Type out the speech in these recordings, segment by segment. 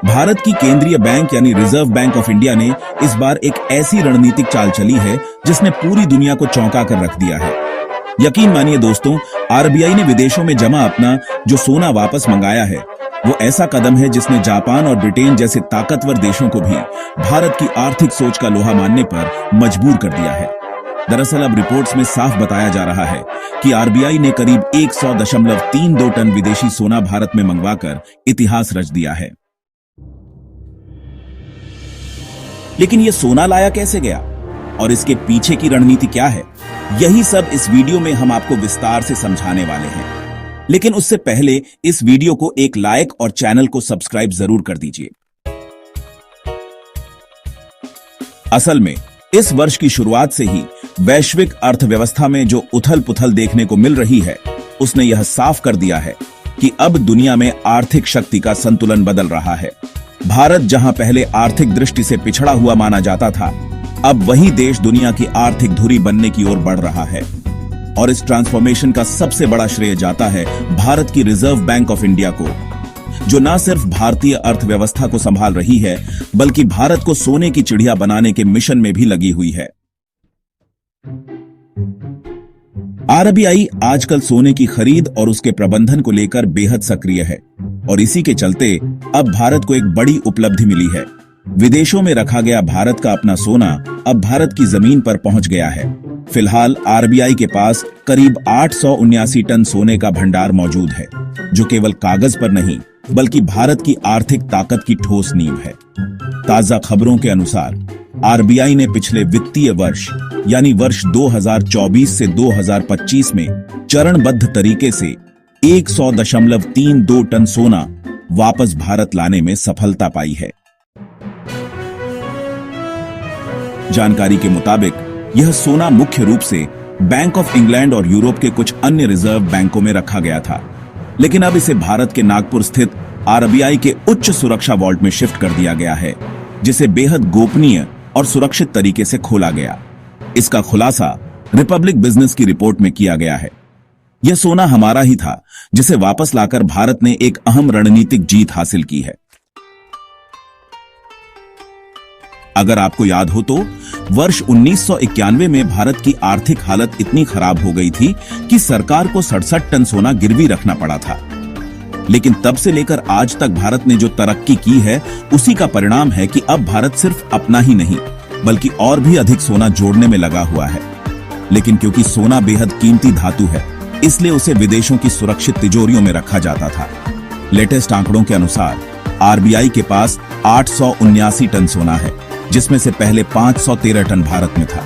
भारत की केंद्रीय बैंक यानी रिजर्व बैंक ऑफ इंडिया ने इस बार एक ऐसी रणनीतिक चाल चली है जिसने पूरी दुनिया को चौंका कर रख दिया है। यकीन मानिए दोस्तों, आरबीआई ने विदेशों में जमा अपना जो सोना वापस मंगाया है, वो ऐसा कदम है जिसने जापान और ब्रिटेन जैसे ताकतवर देशों को भी भारत की आर्थिक सोच का लोहा मानने पर मजबूर कर दिया है। दरअसल अब रिपोर्ट्स में साफ बताया जा रहा है कि आरबीआई ने करीब 100.32 टन विदेशी सोना भारत में मंगवाकर इतिहास रच दिया है। लेकिन यह सोना लाया कैसे गया और इसके पीछे की रणनीति क्या है, यही सब इस वीडियो में हम आपको विस्तार से समझाने वाले हैं। लेकिन उससे पहले इस वीडियो को एक लाइक और चैनल को सब्सक्राइब जरूर कर दीजिए। असल में इस वर्ष की शुरुआत से ही वैश्विक अर्थव्यवस्था में जो उथल पुथल देखने को मिल रही है, उसने यह साफ कर दिया है कि अब दुनिया में आर्थिक शक्ति का संतुलन बदल रहा है। भारत जहां पहले आर्थिक दृष्टि से पिछड़ा हुआ माना जाता था, अब वही देश दुनिया की आर्थिक धुरी बनने की ओर बढ़ रहा है। और इस ट्रांसफॉर्मेशन का सबसे बड़ा श्रेय जाता है भारत की रिजर्व बैंक ऑफ इंडिया को, जो न सिर्फ भारतीय अर्थव्यवस्था को संभाल रही है, बल्कि भारत को सोने की चिड़िया बनाने के मिशन में भी लगी हुई है। आरबीआई आजकल सोने की खरीद और उसके प्रबंधन को लेकर बेहद सक्रिय है और इसी के चलते अब भारत को एक बड़ी उपलब्धि मिली है। विदेशों में रखा गया भारत का अपना सोना अब भारत की जमीन पर पहुंच गया है। फिलहाल आरबीआई के पास करीब 879 टन सोने का भंडार मौजूद है, जो केवल कागज पर नहीं बल्कि भारत की आर्थिक ताकत की ठोस नींव है। ताजा खबरों के अनुसार आरबीआई ने पिछले वित्तीय वर्ष यानी वर्ष 2024 से 2025 में चरणबद्ध तरीके से 100.32 टन सोना वापस भारत लाने में सफलता पाई है। जानकारी के मुताबिक यह सोना मुख्य रूप से बैंक ऑफ इंग्लैंड और यूरोप के कुछ अन्य रिजर्व बैंकों में रखा गया था, लेकिन अब इसे भारत के नागपुर स्थित आरबीआई के उच्च सुरक्षा वॉल्ट में शिफ्ट कर दिया गया है, जिसे बेहद गोपनीय और सुरक्षित तरीके से खोला गया। इसका खुलासा रिपब्लिक बिजनेस की रिपोर्ट में किया गया है। यह सोना हमारा ही था, जिसे वापस लाकर भारत ने एक अहम रणनीतिक जीत हासिल की है। अगर आपको याद हो तो वर्ष 1991 में भारत की आर्थिक हालत इतनी खराब हो गई थी कि सरकार को 67 टन सोना गिरवी रखना पड़ा था। लेकिन तब से लेकर आज तक भारत ने जो तरक्की की है, उसी का परिणाम है कि अब भारत सिर्फ अपना ही नहीं बल्कि और भी अधिक सोना जोड़ने में लगा हुआ है। लेकिन क्योंकि सोना बेहद कीमती धातु है, इसलिए उसे विदेशों की सुरक्षित तिजोरियों में रखा जाता था। लेटेस्ट आंकड़ों के अनुसार आरबीआई के पास 879 टन सोना है, जिसमें से पहले 513 टन भारत में था।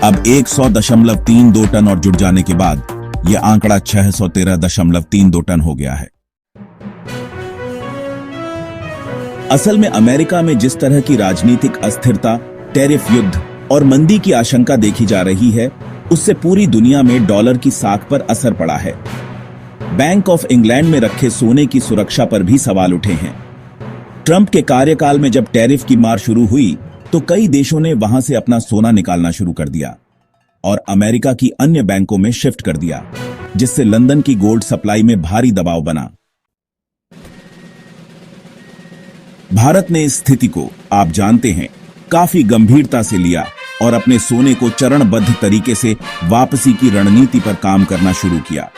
अब 100.32 टन और जुड़ जाने के बाद यह आंकड़ा 613.32 टन हो गया है। असल में अमेरिका में जिस तरह की राजनीतिक अस्थिरता, टैरिफ युद्ध और मंदी की आशंका देखी जा रही है, उससे पूरी दुनिया में डॉलर की साख पर असर पड़ा है। बैंक ऑफ इंग्लैंड में रखे सोने की सुरक्षा पर भी सवाल उठे हैं। ट्रंप के कार्यकाल में जब टैरिफ की मार शुरू हुई तो कई देशों ने वहां से अपना सोना निकालना शुरू कर दिया और अमेरिका की अन्य बैंकों में शिफ्ट कर दिया, जिससे लंदन की गोल्ड सप्लाई में भारी दबाव बना। भारत ने इस स्थिति को, आप जानते हैं, काफी गंभीरता से लिया और अपने सोने को चरणबद्ध तरीके से वापसी की रणनीति पर काम करना शुरू किया।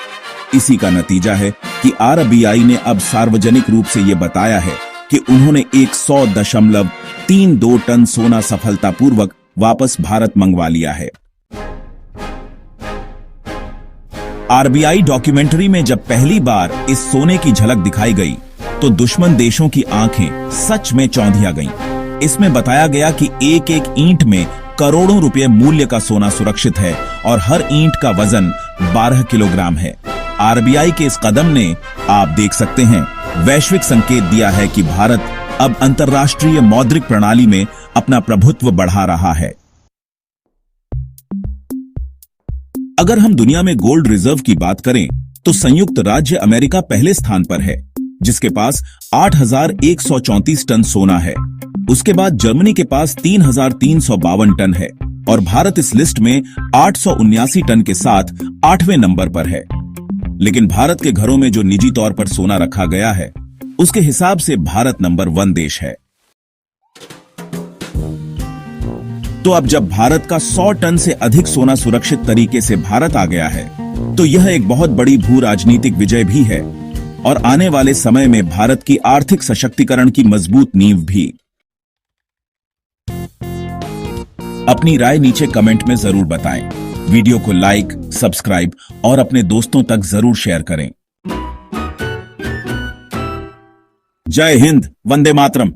इसी का नतीजा है कि आरबीआई ने अब सार्वजनिक रूप से यह बताया है कि उन्होंने 100.32 टन सोना सफलतापूर्वक वापस भारत मंगवा लिया है। आरबीआई डॉक्यूमेंट्री में जब पहली बार इस सोने की झलक दिखाई गई तो दुश्मन देशों की आंखें सच में चौंधिया गईं। इसमें बताया गया कि एक एक ईंट में करोड़ों रुपए मूल्य का सोना सुरक्षित है और हर ईंट का वजन 12 किलोग्राम है। आरबीआई के इस कदम ने, आप देख सकते हैं, वैश्विक संकेत दिया है कि भारत अब अंतर्राष्ट्रीय मौद्रिक प्रणाली में अपना प्रभुत्व बढ़ा रहा है। अगर हम दुनिया में गोल्ड रिजर्व की बात करें तो संयुक्त राज्य अमेरिका पहले स्थान पर है, जिसके पास 8,134 टन सोना है। उसके बाद जर्मनी के पास 3,352 टन है और भारत इस लिस्ट में 879 टन के साथ 8वें नंबर पर है। लेकिन भारत के घरों में जो निजी तौर पर सोना रखा गया है, उसके हिसाब से भारत नंबर 1 देश है। तो अब जब भारत का 100 टन से अधिक सोना सुरक्षित तरीके से भारत आ गया है, तो यह एक बहुत बड़ी भू राजनीतिक विजय भी है और आने वाले समय में भारत की आर्थिक सशक्तिकरण की मजबूत नींव भी। अपनी राय नीचे कमेंट में जरूर बताएं। वीडियो को लाइक, सब्सक्राइब और अपने दोस्तों तक जरूर शेयर करें। जय हिंद, वंदे मातरम।